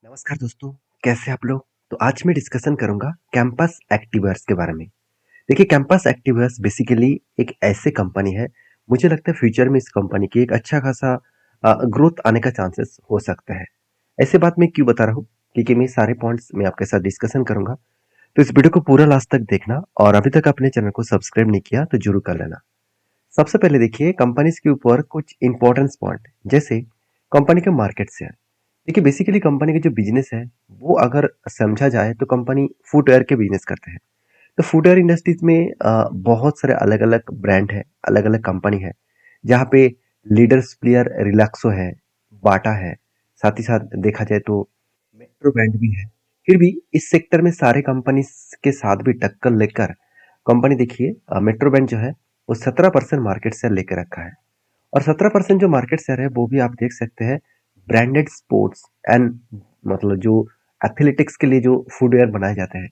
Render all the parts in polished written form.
नमस्कार दोस्तों, कैसे आप लोग? तो आज मैं डिस्कशन करूंगा कैंपस एक्टिवर्स के बारे में। देखिए, कैंपस एक्टिवर्स बेसिकली एक ऐसे कंपनी है, मुझे लगता है फ्यूचर में इस कंपनी की एक अच्छा खासा ग्रोथ आने का चांसेस हो सकता है। ऐसे बात मैं क्यों बता रहा हूँ? क्योंकि मैं सारे पॉइंट्स मैं आपके साथ डिस्कशन करूंगा। तो इस वीडियो को पूरा लास्ट तक देखना और अभी तक अपने चैनल को सब्सक्राइब नहीं किया तो जरूर कर लेना। सबसे पहले देखिए कंपनीज के ऊपर कुछ इंपॉर्टेंस पॉइंट, जैसे कंपनी के मार्केट शेयर। देखिए बेसिकली कंपनी का जो बिजनेस है वो अगर समझा जाए तो कंपनी फुटवेयर के बिजनेस करते हैं। तो फुटवेयर इंडस्ट्रीज में बहुत सारे अलग अलग ब्रांड है, अलग अलग कंपनी है, जहाँ पे लीडर्स प्लेयर रिलैक्सो है, बाटा है, साथ ही साथ देखा जाए तो मेट्रो ब्रांड भी है। फिर भी इस सेक्टर में सारे कंपनी के साथ भी टक्कर लेकर कंपनी, देखिए मेट्रो ब्रांड जो है वो 17% मार्केट शेयर लेकर रखा है। और 17% जो मार्केट शेयर है वो भी आप देख सकते हैं ब्रांडेड स्पोर्ट्स एंड मतलब जो एथलेटिक्स के लिए जो फुटवेयर बनाए जाते हैं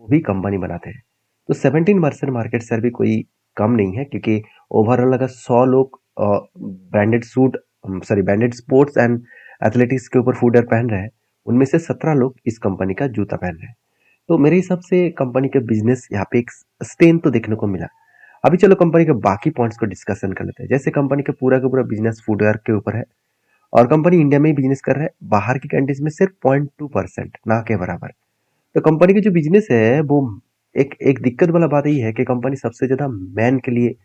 वो भी कंपनी बनाते हैं। तो 17% मार्केट शेयर भी कोई कम नहीं है, क्योंकि ओवरऑल अगर 100 लोग branded suit sorry branded sports and athletics के ऊपर फुटवेयर पहन रहे हैं, उनमें से 17 लोग इस कंपनी का जूता पहन रहे हैं। तो मेरे हिसाब से कंपनी का बिजनेस यहाँ पे एक स्ट्रेंथ तो देखने को मिला। अभी चलो कंपनी के बाकी पॉइंट्स को डिस्कशन कर लेते हैं। जैसे कंपनी का पूरा बिजनेस फुटवेयर के ऊपर है और कंपनी इंडिया में ही बिजनेस कर रहा है, बाहर की कंट्रीज में सिर्फ 0.2%, ना के बराबर। तो कंपनी का जो बिजनेस है वो एक एक दिक्कत वाला बात यही है कि कंपनी सबसे ज्यादा मैन के लिए,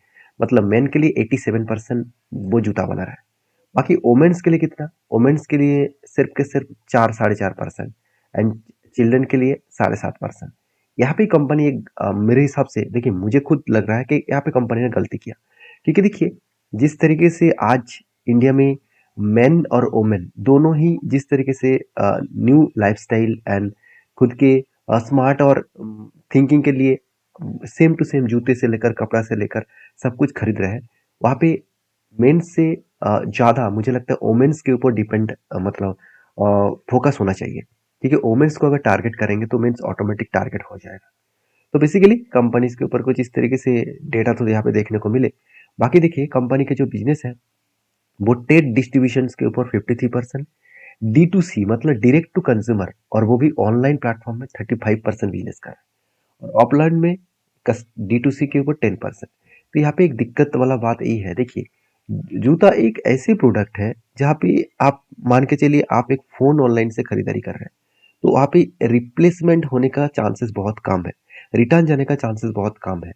मतलब मैन के लिए 87% वो जूता बना रहा है। बाकी वोमेन्स के लिए कितना? वोमेन्स के लिए सिर्फ के सिर्फ 4-4.5% एंड चिल्ड्रन के लिए 7.5%। यहाँ पे कंपनी एक मेरे हिसाब से, देखिए मुझे खुद लग रहा है कि यहाँ पे कंपनी ने गलती किया। क्योंकि देखिए जिस तरीके से आज इंडिया में मेन और वोमेन दोनों ही जिस तरीके से न्यू लाइफस्टाइल एंड खुद के स्मार्ट और थिंकिंग के लिए सेम टू सेम जूते से लेकर कपड़ा से लेकर सब कुछ खरीद रहे हैं, वहाँ पे मेंस से ज़्यादा मुझे लगता है वोमेन्स के ऊपर डिपेंड मतलब फोकस होना चाहिए। क्योंकि वोमेन्स को अगर टारगेट करेंगे तो मेंस ऑटोमेटिक टारगेट हो जाएगा। तो बेसिकली कंपनीज के ऊपर कुछ इस तरीके से डेटा तो यहाँ पे देखने को मिले। बाकी देखिए कंपनी के जो बिजनेस है वो ट्रेड डिस्ट्रीब्यूशन के ऊपर 53%, D2C मतलब डायरेक्ट टू कंज्यूमर और वो भी ऑनलाइन प्लेटफॉर्म में 35% बिजनेस कर रहा है, और ऑफलाइन में D2C के ऊपर 10%। तो यहाँ पे एक दिक्कत वाला बात यही है, देखिए जूता एक ऐसे प्रोडक्ट है जहाँ पे आप मान के चलिए आप एक फोन ऑनलाइन से खरीदारी कर रहे हैं, तो वहाँ पे रिप्लेसमेंट होने का चांसेस बहुत कम है, रिटर्न जाने का चांसेस बहुत कम है।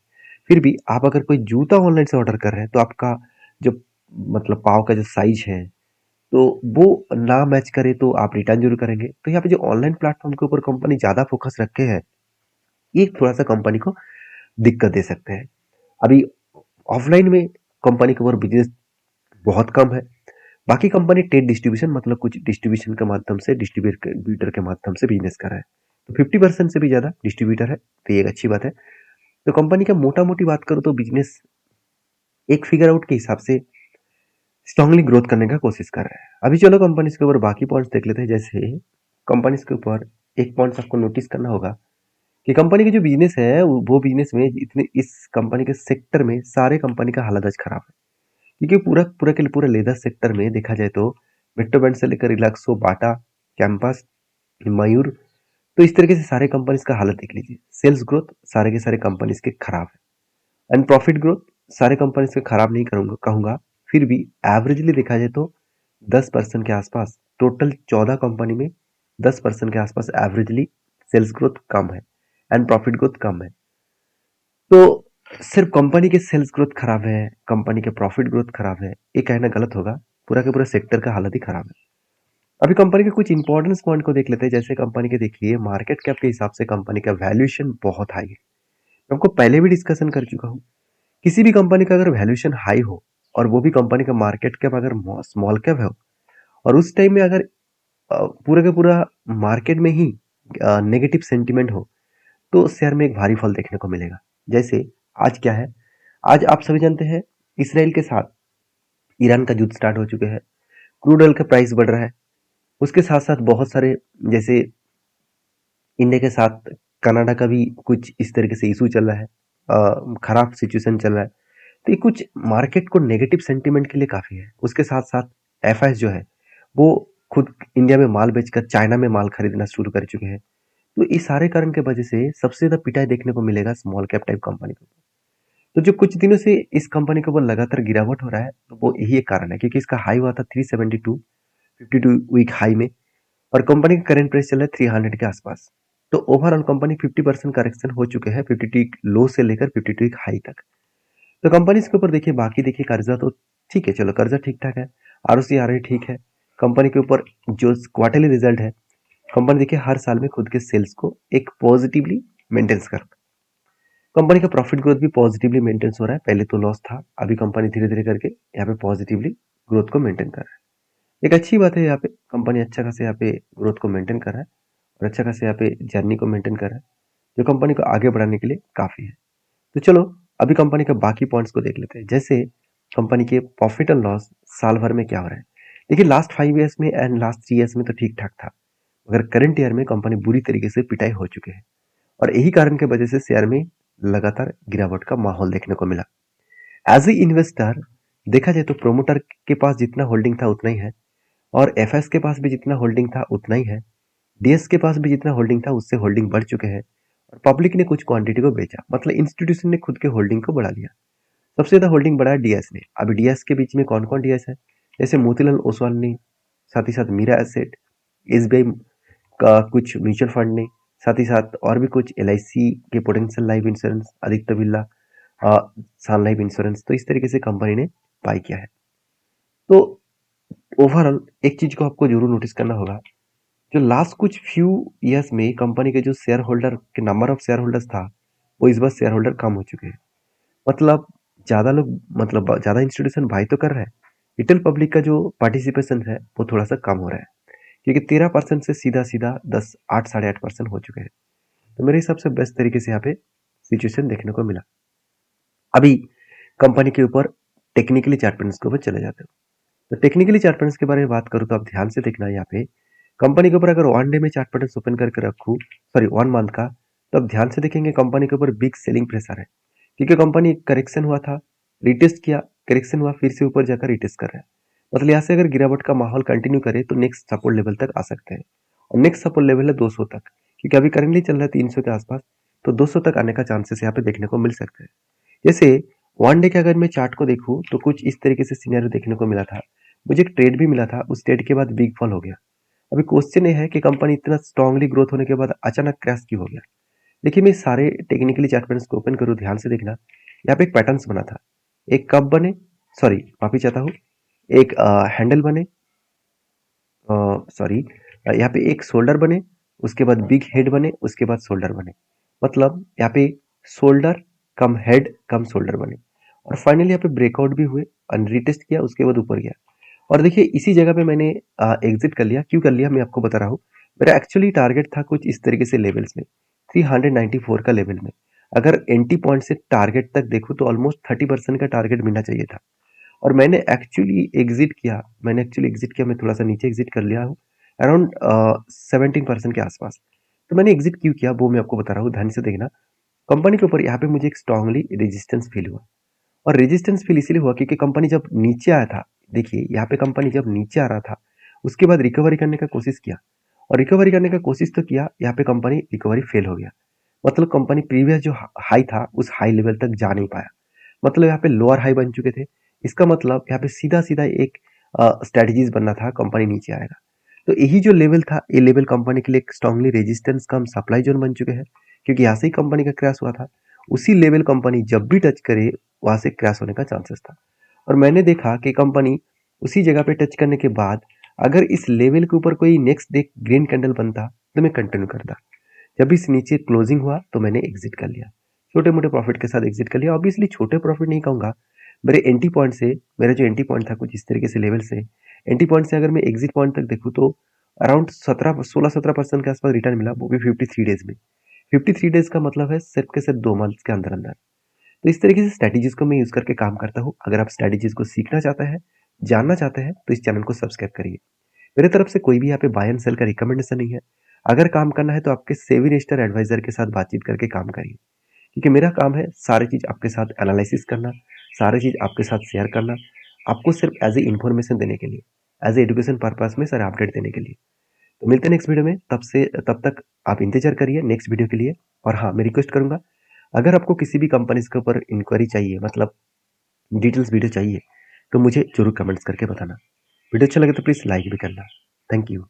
फिर भी आप अगर कोई जूता ऑनलाइन से ऑर्डर कर रहे हैं तो आपका जो मतलब पाँव का जो साइज है तो वो ना मैच करे तो आप रिटर्न जरूर करेंगे। तो यहाँ पे जो ऑनलाइन प्लेटफॉर्म के ऊपर कंपनी ज्यादा फोकस रखे है, ये थोड़ा सा कंपनी को दिक्कत दे सकते हैं। अभी ऑफलाइन में कंपनी के ऊपर बिजनेस बहुत कम है। बाकी कंपनी ट्रेड डिस्ट्रीब्यूशन मतलब कुछ डिस्ट्रीब्यूशन के माध्यम से, डिस्ट्रीब्यूटर के माध्यम से बिजनेस कर रहा है। तो 50% से भी ज्यादा डिस्ट्रीब्यूटर है, तो ये एक अच्छी बात है। तो कंपनी का मोटा मोटी बात करूँ तो बिजनेस एक फिगर आउट के हिसाब से स्ट्रांगली ग्रोथ करने का कोशिश कर रहा है। अभी चलो कंपनीज के ऊपर बाकी पॉइंट्स देख लेते हैं। जैसे कंपनीज के ऊपर एक पॉइंट आपको नोटिस करना होगा कि कंपनी की जो बिजनेस है वो बिजनेस में इतने इस कंपनी के सेक्टर में सारे कंपनी का हालत आज खराब है। क्योंकि पूरा पूरा के लिए पूरा लेदर सेक्टर में देखा जाए तो मेट्रो ब्रांड से लेकर रिलैक्सो, बाटा, कैंपस, मयूर, तो इस तरीके से सारे कंपनीज का हालत देख लीजिए। सेल्स ग्रोथ सारे के सारे कंपनीज के खराब है एंड प्रॉफिट ग्रोथ सारे कंपनीज के खराब नहीं करूंगा कहूंगा। फिर भी एवरेजली देखा जाए तो 10% के आसपास, टोटल 14 कंपनी में 10% के आसपास एवरेजली सेल्स ग्रोथ कम है एंड प्रॉफिट ग्रोथ कम है। तो सिर्फ कंपनी के सेल्स ग्रोथ खराब है, कंपनी के प्रॉफिट ग्रोथ खराब है, ये कहना गलत होगा। पूरा के पूरा सेक्टर का हालत ही खराब है। अभी कंपनी के कुछ इंपॉर्टेंस पॉइंट को देख लेते हैं। जैसे कंपनी के देखिए मार्केट कैप के हिसाब से कंपनी का वैल्यूएशन बहुत हाई है। मैं आपको पहले भी डिस्कशन कर चुका हूँ, किसी भी कंपनी का अगर वैल्यूएशन हाई हो और वो भी कंपनी का मार्केट कैप अगर स्मॉल कैप हो, और उस टाइम में अगर पूरा का पूरा मार्केट में ही नेगेटिव सेंटिमेंट हो, तो शेयर में एक भारी फॉल देखने को मिलेगा। जैसे आज क्या है, आज आप सभी जानते हैं इसराइल के साथ ईरान का युद्ध स्टार्ट हो चुके हैं, क्रूड ऑयल का प्राइस बढ़ रहा है। उसके साथ साथ बहुत सारे, जैसे इंडिया के साथ कनाडा का भी कुछ इस तरीके से इशू चल रहा है, खराब सिचुएशन चल रहा है। तो ये कुछ मार्केट को नेगेटिव सेंटीमेंट के लिए काफी है। उसके साथ साथ एफआईएस जो है वो खुद इंडिया में माल बेचकर चाइना में माल खरीदना शुरू कर चुके हैं। तो इस सारे कारण के वजह से सबसे ज़्यादा पिटाई देखने को मिलेगा स्मॉल कैप टाइप कंपनी को। तो जो कुछ दिनों से इस कंपनी के ऊपर लगातार गिरावट हो रहा है, तो वो यही एक कारण है, क्योंकि इसका हाई हुआ था 372 52 वीक हाई में, और कंपनी का करंट प्राइस चल रहा है 300 के आसपास। तो ओवरऑल कंपनी 50% करेक्शन हो चुके हैं, 52 लो से लेकर 52 हाई तक। तो कंपनी के ऊपर देखिए, बाकी देखिए कर्जा तो ठीक है, चलो कर्जा ठीक ठाक है, आरओसी आ रही ठीक है। कंपनी के ऊपर जो क्वार्टरली रिजल्ट है, कंपनी देखिए हर साल में खुद के सेल्स को एक पॉजिटिवली मेंटेन्स कर, कंपनी का प्रॉफिट ग्रोथ भी पॉजिटिवली मेंटेन्स हो रहा है। पहले तो लॉस था, अभी कंपनी धीरे धीरे करके यहाँ पे पॉजिटिवली ग्रोथ को मेंटेन कर रहा है। एक अच्छी बात है, यहाँ पे कंपनी अच्छा खासा यहाँ पे ग्रोथ को मेंटेन कर रहा है और अच्छा खासा यहाँ पे जर्नी को मेंटेन कर रहा है, जो कंपनी को आगे बढ़ाने के लिए काफी है। तो चलो अभी कंपनी के बाकी पॉइंट्स को देख लेते हैं, जैसे कंपनी के प्रॉफिट एंड लॉस साल भर में क्या हो रहा है। देखिए लास्ट 5 ईयर्स में एंड लास्ट 3 ईयर्स में तो ठीक ठाक था, मगर करंट ईयर में कंपनी बुरी तरीके से पिटाई हो चुके हैं, और यही कारण की वजह से शेयर में लगातार गिरावट का माहौल देखने को मिला। एज ए इन्वेस्टर देखा जाए तो प्रोमोटर के पास जितना होल्डिंग था उतना ही है, और एफएस के पास भी जितना होल्डिंग था उतना ही है, डीएस के पास भी जितना होल्डिंग था उससे होल्डिंग बढ़ चुके हैं, और पब्लिक ने कुछ क्वांटिटी को बेचा, मतलब इंस्टीट्यूशन ने खुद के होल्डिंग को बढ़ा लिया। सबसे ज्यादा होल्डिंग बढ़ा है डीएस ने। अभी डीएस के बीच में कौन कौन डीएस है, जैसे मोतीलाल ओसवाल ने, साथ ही साथ मीरा एसेट, एसबीआई का कुछ म्यूचुअल फंड ने, साथ ही साथ और भी कुछ एलआईसी के potential life insurance, Aditya Birla Sun Life insurance, तो इस तरीके से कंपनी ने बाय किया है। तो ओवरऑल एक चीज को आपको जरूर नोटिस करना होगा, जो लास्ट कुछ फ्यू ईयर्स में कंपनी के जो शेयर होल्डर के नंबर ऑफ शेयर होल्डर्स था, वो इस बार शेयर होल्डर कम हो चुके हैं। मतलब ज्यादा लोग, मतलब ज्यादा इंस्टीट्यूशन बाय तो कर रहे हैं, रिटेल पब्लिक का जो पार्टिसिपेशन है वो थोड़ा सा कम हो रहा है, क्योंकि 13% से सीधा सीधा 10 8 साढ़े 8% हो चुके हैं। तो मेरे हिसाब से बेस्ट तरीके से यहाँ पे सिचुएशन देखने को मिला। अभी कंपनी के ऊपर टेक्निकली चार्ट पैटर्न्स के ऊपर चले जाते हो। तो टेक्निकली चार्ट पैटर्न्स के बारे में बात करूँ तो आप ध्यान से देखना, यहाँ पे कंपनी के ऊपर अगर 1 डे में चार्ट पैटर्न ओपन करके रखूँ, सॉरी 1 मंथ का, तो आप ध्यान से देखेंगे कंपनी के ऊपर बिग सेलिंग प्रेशर है, क्योंकि कंपनी करेक्शन हुआ था, रिटेस्ट किया, करेक्शन हुआ, फिर से ऊपर जाकर रिटेस्ट कर रहा है। मतलब यहाँ से अगर गिरावट का माहौल कंटिन्यू करे तो नेक्स्ट सपोर्ट लेवल तक आ सकते हैं, और नेक्स्ट सपोर्ट लेवल है 200 तक, क्योंकि अभी करेंटली चल रहा है 300 के आसपास, तो 200 तक आने का चांसेस यहाँ पे देखने को मिल सकते हैं। जैसे 1 डे के अगर मैं चार्ट को देखूं तो कुछ इस तरीके से सिनेरियो देखने को मिला था, मुझे एक ट्रेड भी मिला था, उस ट्रेड के बाद बिग फॉल हो गया। अभी क्वेश्चन ये है कि कंपनी इतना स्ट्रांगली ग्रोथ होने के बाद अचानक क्रैश क्यों हो गया। देखिए मैं सारे टेक्निकली चार्ट पैटर्न्स को ओपन करूँ, ध्यान से देखना, यहाँ पे एक पैटर्न्स बना था, एक कप बने, सॉरी माफी चाहता हूँ, एक हैंडल बने, सॉरी यहाँ पे एक शोल्डर बने, उसके बाद बिग हेड बने, उसके बाद शोल्डर बने, मतलब यहाँ पे शोल्डर कम हेड कम शोल्डर बने, और फाइनली यहाँ पे ब्रेकआउट भी हुए, रिटेस्ट किया, उसके बाद ऊपर गया। और देखिए इसी जगह पे मैंने एग्जिट कर लिया। क्यों कर लिया मैं आपको बता रहा हूँ। मेरा एक्चुअली टारगेट था कुछ इस तरीके से लेवल्स में, 394 का लेवल में, अगर एंट्री पॉइंट से टारगेट तक देखूँ तो ऑलमोस्ट 30% का टारगेट मिलना चाहिए था, और मैंने एक्चुअली एग्जिट किया, मैं थोड़ा सा नीचे एग्जिट कर लिया हूँ, अराउंड 17% के आसपास। तो मैंने एग्जिट क्यों किया वो मैं आपको बता रहा हूँ, ध्यान से देखना। कंपनी के ऊपर यहाँ पे मुझे एक स्ट्रांगली रेजिस्टेंस फील हुआ, और रेजिस्टेंस फील इसीलिए हुआ क्योंकि कंपनी जब नीचे आया था, देखिए यहाँ पे कंपनी जब नीचे आ रहा था उसके बाद रिकवरी करने का कोशिश किया, और रिकवरी करने का कोशिश तो किया, यहाँ पे कंपनी रिकवरी फेल हो गया। मतलब कंपनी प्रीवियस जो हाई था उस हाई लेवल तक जा नहीं पाया, मतलब यहाँ पे लोअर हाई बन चुके थे। इसका मतलब यहाँ पे सीधा सीधा एक स्ट्रेटजीज बनना था, कंपनी नीचे आएगा। तो यही जो लेवल था, ये लेवल कंपनी के लिए स्ट्रांगली रेजिस्टेंस कम सप्लाई जोन बन चुके हैं, क्योंकि यहाँ से ही कंपनी का क्रैश हुआ था। उसी लेवल कंपनी जब भी टच करे वहां से क्रैश होने का चांसेस था, और मैंने देखा कि कंपनी उसी जगह पे टच करने के बाद अगर इस लेवल के ऊपर कोई नेक्स्ट डे ग्रीन कैंडल बनता तो मैं कंटिन्यू करता। जब इस नीचे क्लोजिंग हुआ तो मैंने एग्जिट कर लिया, छोटे मोटे प्रॉफिट के साथ एग्जिट कर लिया। ऑब्वियसली छोटे प्रॉफिट नहीं कहूंगा, मेरे एंट्री पॉइंट से, मेरा जो एंट्री पॉइंट था कुछ इस तरीके से लेवल से, एंट्री पॉइंट से अगर मैं एग्जिट पॉइंट तक देखूँ तो अराउंड 16-17% के आसपास रिटर्न मिला, वो भी 53 डेज में। 53 डेज का मतलब है सिर्फ के सिर्फ 2 मंथ के अंदर अंदर। तो इस तरीके से स्ट्रैटेजीज को मैं यूज करके काम करता हूँ। अगर आप स्ट्रैटेजीज को सीखना चाहते हैं, जानना चाहते हैं, तो इस चैनल को सब्सक्राइब करिए। मेरे तरफ से कोई भी यहाँ पे बाय एंड सेल का रिकमेंडेशन नहीं है। अगर काम करना है तो आपके सेवी रजिस्टर एडवाइजर के साथ बातचीत करके काम करिए, क्योंकि मेरा काम है सारी चीज आपके साथ एनालिसिस करना, सारी चीज आपके साथ शेयर करना, आपको सिर्फ एज ए इंफॉर्मेशन देने के लिए। एज ए एजुकेशन पर्पज में सारे अपडेट देने के लिए। तो मिलते हैं नेक्स्ट वीडियो में, तब तक आप इंतजार करिए नेक्स्ट वीडियो के लिए। और हाँ, मैं रिक्वेस्ट करूंगा, अगर आपको किसी भी कंपनीज के ऊपर इंक्वायरी चाहिए, मतलब डिटेल्स वीडियो चाहिए, तो मुझे जरूर कमेंट्स करके बताना। वीडियो अच्छा लगे तो प्लीज़ लाइक भी करना। Thank you.